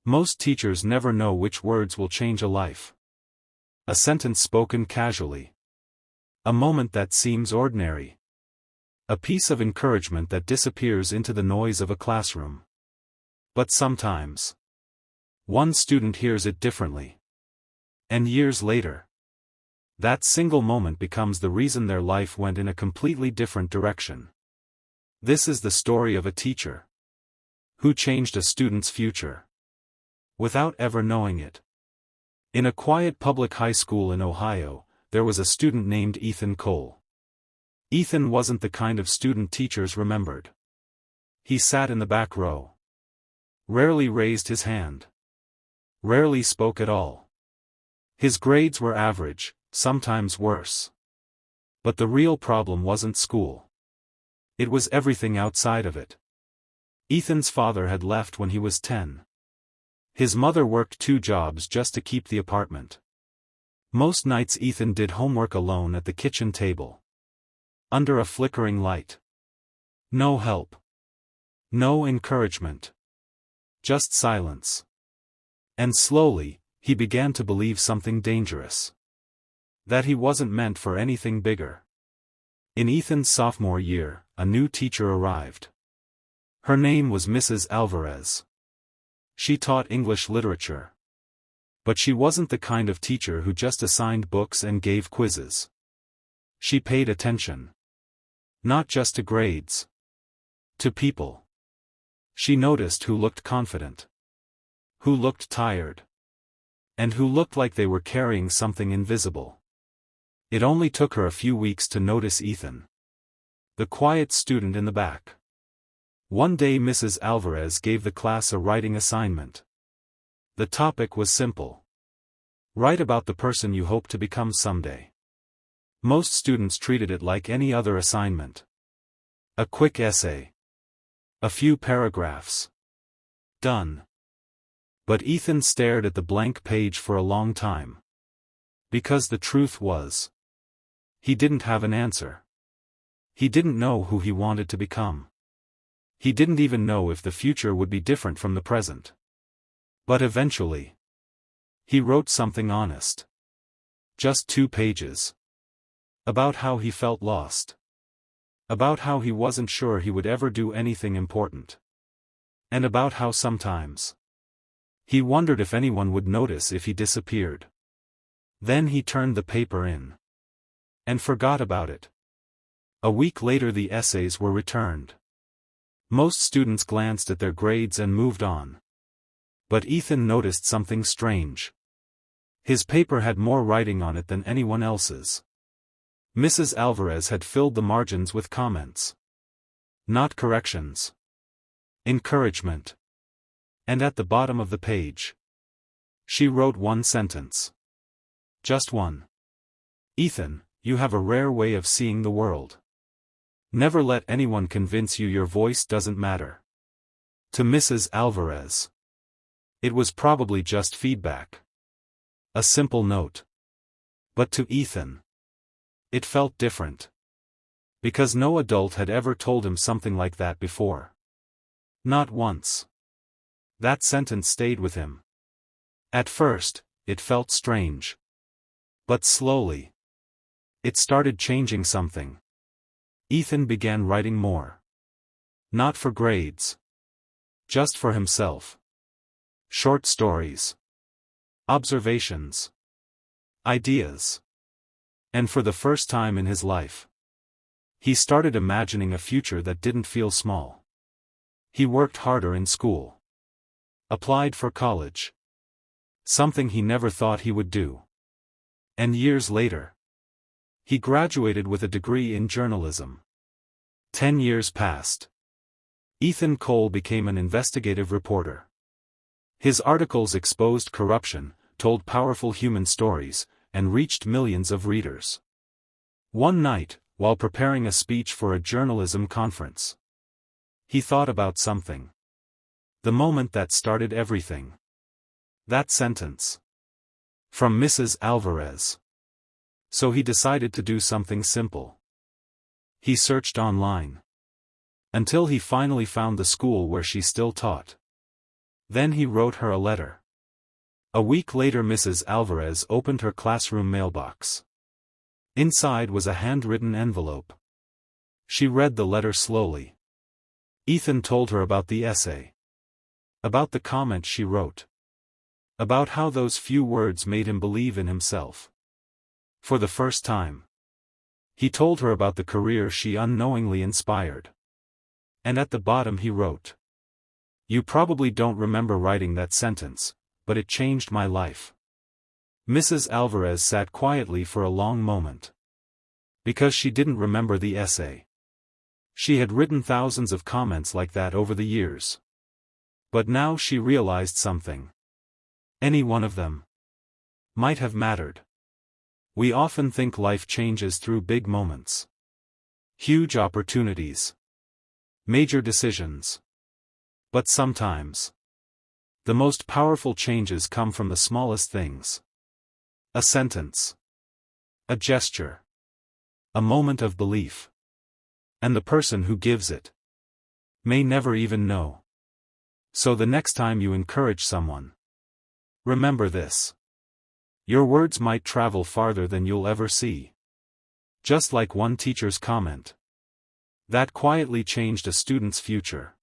Most teachers never know which words will change a life. A sentence spoken casually. A moment that seems ordinary. A piece of encouragement that disappears into the noise of a classroom. But sometimes, one student hears it differently. And years later, that single moment becomes the reason their life went in a completely different direction. This is the story of a teacher who changed a student's future without ever knowing it. In a quiet public high school in Ohio, there was a student named Ethan Cole. Ethan wasn't the kind of student teachers remembered. He sat in the back row. Rarely raised his hand. Rarely spoke at all. His grades were average, sometimes worse. But the real problem wasn't school. It was everything outside of it. Ethan's father had left when he was 10. His mother worked 2 jobs just to keep the apartment. Most nights Ethan did homework alone at the kitchen table. Under a flickering light. No help. No encouragement. Just silence. And slowly, he began to believe something dangerous. That he wasn't meant for anything bigger. In Ethan's sophomore year, a new teacher arrived. Her name was Mrs. Alvarez. She taught English literature. But she wasn't the kind of teacher who just assigned books and gave quizzes. She paid attention. Not just to grades. To people. She noticed who looked confident. Who looked tired. And who looked like they were carrying something invisible. It only took her a few weeks to notice Ethan. The quiet student in the back. One day Mrs. Alvarez gave the class a writing assignment. The topic was simple. Write about the person you hope to become someday. Most students treated it like any other assignment. A quick essay. A few paragraphs. Done. But Ethan stared at the blank page for a long time. Because the truth was, he didn't have an answer. He didn't know who he wanted to become. He didn't even know if the future would be different from the present. But eventually, he wrote something honest. Just 2 pages. About how he felt lost. About how he wasn't sure he would ever do anything important. And about how sometimes he wondered if anyone would notice if he disappeared. Then he turned the paper in. And forgot about it. A week later the essays were returned. Most students glanced at their grades and moved on. But Ethan noticed something strange. His paper had more writing on it than anyone else's. Mrs. Alvarez had filled the margins with comments. Not corrections. Encouragement. And at the bottom of the page, she wrote one sentence. Just one. Ethan, you have a rare way of seeing the world. Never let anyone convince you your voice doesn't matter. To Mrs. Alvarez. It was probably just feedback. A simple note. But to Ethan, it felt different. Because no adult had ever told him something like that before. Not once. That sentence stayed with him. At first, it felt strange. But slowly, it started changing something. Ethan began writing more. Not for grades. Just for himself. Short stories. Observations. Ideas. And for the first time in his life, he started imagining a future that didn't feel small. He worked harder in school. Applied for college. Something he never thought he would do. And years later, he graduated with a degree in journalism. 10 years passed. Ethan Cole became an investigative reporter. His articles exposed corruption, told powerful human stories, and reached millions of readers. One night, while preparing a speech for a journalism conference, he thought about something. The moment that started everything. That sentence. From Mrs. Alvarez. So he decided to do something simple. He searched online. Until he finally found the school where she still taught. Then he wrote her a letter. A week later Mrs. Alvarez opened her classroom mailbox. Inside was a handwritten envelope. She read the letter slowly. Ethan told her about the essay. About the comment she wrote. About how those few words made him believe in himself. For the first time. He told her about the career she unknowingly inspired. And at the bottom he wrote, "You probably don't remember writing that sentence, but it changed my life." Mrs. Alvarez sat quietly for a long moment. Because she didn't remember the essay. She had written thousands of comments like that over the years. But now she realized something. Any one of them might have mattered. We often think life changes through big moments. Huge opportunities. Major decisions. But sometimes, the most powerful changes come from the smallest things. A sentence. A gesture. A moment of belief. And the person who gives it may never even know. So the next time you encourage someone, remember this. Your words might travel farther than you'll ever see. Just like one teacher's comment that quietly changed a student's future.